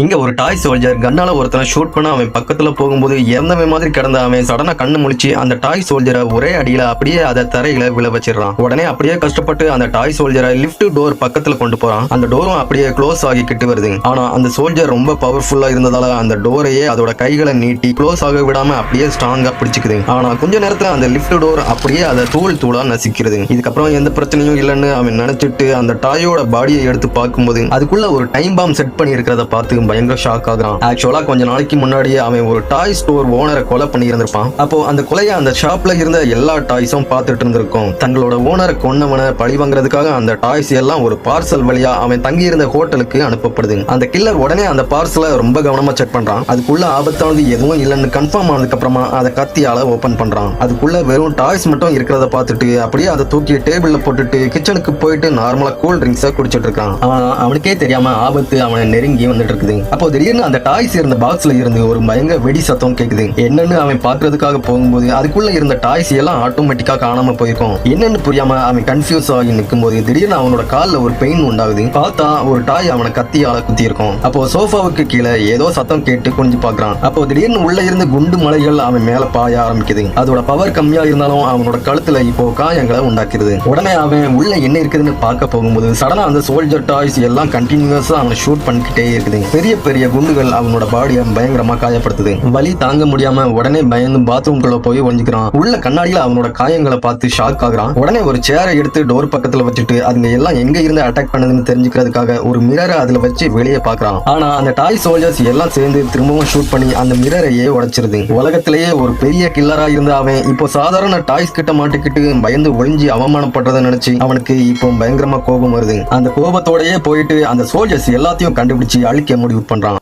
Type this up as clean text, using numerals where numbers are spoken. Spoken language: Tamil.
இங்க ஒரு டாய் சோல்ஜர் கன்னால ஒருத்தனை ஷூட் பண்ண அவன் பக்கத்துல போகும்போது இறந்தவன் மாதிரி கிடந்த அவன் சடனா கண்ணு முழிச்சு அந்த டாய் சோல்ஜரை ஒரே அடியில அப்படியே அதை தரையில விழ வச்சிடறான். உடனே அப்படியே கஷ்டப்பட்டு அந்த டாய் சோல்ஜரை லிஃப்ட் டோர் பக்கத்துல கொண்டு போறான். அந்த டோரும் அப்படியே க்ளோஸ் ஆகி கிட்டு வருது. ஆனா அந்த சோல்ஜர் ரொம்ப பவர்ஃபுல்லா இருந்ததால அந்த டோரையே அதோட கைகளை நீட்டி க்ளோஸ் ஆக விடாம அப்படியே ஸ்ட்ராங்கா பிடிச்சிக்குது. ஆனா கொஞ்ச நேரத்துல அந்த லிஃப்ட் டோர் அப்படியே அதை தூள் தூளா நசிக்கிறது. இதுக்கப்புறம் எந்த பிரச்சனையும் இல்லைன்னு அவன் நினைச்சிட்டு அந்த டாயோட பாடியை எடுத்து பார்க்கும்போது அதுக்குள்ள ஒரு டைம் பாம் செட் பண்ணி இருக்கிறத பார்த்து பயங்கர ஷாக் ஆகுறான். ஆக்சுவலா கொஞ்ச நாளைக்கு முன்னாடியே அவன் ஒரு டாய் ஸ்டோர் ஓனரை கொலை பண்ணி இருந்திருப்பான். அப்போ அந்த கொலையை அந்த ஷாப்ல இருந்த எல்லா டாய்ஸும் பார்த்துட்டு இருந்திருக்கும். தங்களோட ஓனரை கொன்னவனை பழி வாங்குறதுக்காக அந்த டாய்ஸ் எல்லாம் ஒரு பார்சல் வழியா அவன் தங்கி இருந்த ஹோட்டலுக்கு அனுப்பப்படுது. அந்த கில்லர் உடனே அந்த பார்சலை ரொம்ப கவனமா செக் பண்றான். அதுக்குள்ள ஆபத்தானது எதுவும் இல்லைன்னு கன்ஃபார்ம் ஆனதுக்கு அப்புறமா அதை கத்தியால ஓபன் பண்றான். அதுக்குள்ள வெறும் டாய்ஸ் மட்டும் இருக்கிறத பார்த்துட்டு அப்படியே அதை தூக்கி டேபிள்ல போட்டுட்டு கிச்சனுக்கு போயிட்டு நார்மலா கூல் ட்ரிங்க்ஸை குடிச்சிட்டு இருக்கான். அவனுக்கே தெரியாம ஆபத்து அவனை நெருங்கி வந்துட்டு இருக்குது. அப்போ திடீர்னு அந்த டாய்ஸ் இருந்த பாக்ஸ்ல இருந்து ஒரு பயங்கர வெடி சத்தம் கேக்குது. என்னன்னு அவன் பாக்குறதுக்காக போகும்போது அதுக்குள்ள இருந்த டாய்ஸ் எல்லாம் ஆட்டோமேட்டிக்கா காணாம போயிருக்கும். என்னன்னு புரியாம அவன் கன்ஃபியூஸ் ஆகி நிற்கும் போது திடீர்னு அவனோட கால்ல ஒரு பெயின் உண்டாகுது. பார்த்தா ஒரு டாய் அவனை கத்தியால குத்தி இருக்கும். அப்போ சோஃபாவுக்கு கீழே ஏதோ சத்தம் கேட்டு குனிஞ்சு பாக்குறான். அப்போ திடீர்னு உள்ள இருந்து குண்டு மலைகள் அவன் மேல பாய ஆரம்பிக்குது. அதோட பவர் கம்மியா இருந்தாலும் அவனோட கழுத்துல இப்போ காயங்களை உண்டாக்குது. உடனே அவன் உள்ள என்ன இருக்குதுன்னு பார்க்க போகும்போது சடனா அந்த சோல்ஜர் டாய்ஸ் எல்லாம் கண்டினியூஸா அவனை ஷூட் பண்ணிக்கிட்டே இருக்குது. பெரிய பெரிய குண்டுகள் அவனோட பாடியை பயங்கரமா காயப்படுத்துது. வலி தாங்க முடியாம உடனே பயந்து பாத்ரூம் குள்ள போய் ஒழிஞ்சுக்கிறான். உள்ள கண்ணாடியில அவனோட காயங்களை பார்த்து ஷாக் ஆகுறான். உடனே ஒரு சேரை எடுத்து டோர் பக்கத்துல வச்சுட்டு அதுங்க எல்லாம் எங்க இருந்து அட்டாக் பண்ணதுன்னு தெரிஞ்சுக்கிறதுக்காக ஒரு மிரரை அதுல வச்சு வெளியே பாக்குறான். ஆனா அந்த டாய் சோல்ஜர்ஸ் எல்லாம் சேர்ந்து திரும்பவும் ஷூட் பண்ணி அந்த மிரரையே உடைச்சிருது. உலகத்திலேயே ஒரு பெரிய கில்லரா இருந்த அவன் இப்போ சாதாரண டாய்ஸ் கிட்ட மாட்டிக்கிட்டு பயந்து ஒளிஞ்சு அவமானப்படுறதை நினைச்சு அவனுக்கு இப்போ பயங்கரமா கோபம் வருது. அந்த கோபத்தோடயே போயிட்டு அந்த சோல்ஜர்ஸ் எல்லாத்தையும் கண்டுபிடிச்சு அழிக்க முடிவு பண்றான்.